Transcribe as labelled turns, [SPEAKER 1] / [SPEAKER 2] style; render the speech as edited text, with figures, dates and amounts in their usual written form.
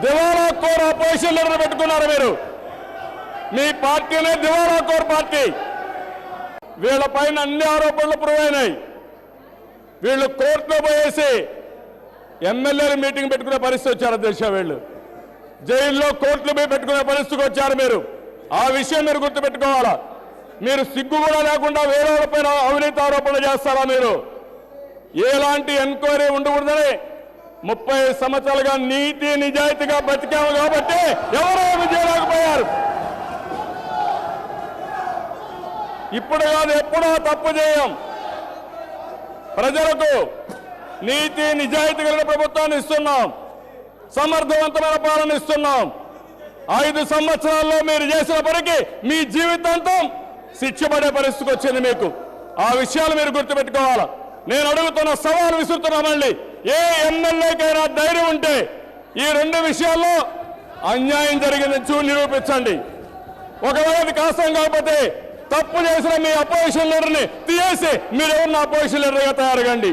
[SPEAKER 1] దివాలా core opposition leader పెట్టుకున్నారు మీరు. మీ పార్టీనే దివాలా కోర్ పార్టీ. వీళ్ళపైన అన్ని ఆరోపణలు ప్రూవ్ అయినాయి. వీళ్ళు కోర్టులో పోయేసి ఎమ్మెల్యేలు మీటింగ్ పెట్టుకునే పరిస్థితి వచ్చారు అధ్యక్ష. వీళ్ళు జైల్లో కోర్టులు పోయి పెట్టుకునే పరిస్థితికి వచ్చారు మీరు. ఆ విషయం మీరు గుర్తుపెట్టుకోవాలా. మీరు సిగ్గు కూడా లేకుండా వేరే వాళ్ళపైన అవినీతి ఆరోపణలు చేస్తారా? మీరు ఎలాంటి ఎంక్వైరీ ఉండకూడదని 30 సంవత్సరాలుగా నీతి నిజాయితీగా బతికాము కాబట్టి ఎవరో ఏమి చేయలేకపోయారు. ఇప్పుడు కాదు, ఎప్పుడో తప్పు చేయం. ప్రజలకు నీతి నిజాయితీ కలిగిన ప్రభుత్వాన్ని ఇస్తున్నాం, సమర్థవంతమైన పాలన ఇస్తున్నాం. 5 సంవత్సరాల్లో మీరు చేసిన పనికి మీ జీవితాంతం శిక్ష పడే పరిస్థితికి వచ్చింది మీకు. ఆ విషయాలు మీరు గుర్తుపెట్టుకోవాలా. నేను అడుగుతున్న సవాలు విసురుతున్నా, మళ్ళీ ఏ ఎమ్మెల్యేకైనా ధైర్యం ఉంటే ఈ 2 విషయాల్లో అన్యాయం జరిగిందని నిరూపించండి. ఒకవేళ అది కాసం కాకపోతే తప్పు చేసిన మీ అపోజిషన్ లీడర్ని తీసేసి మీరెవరిని అపోజిషన్ లీడర్గా తయారుగండి.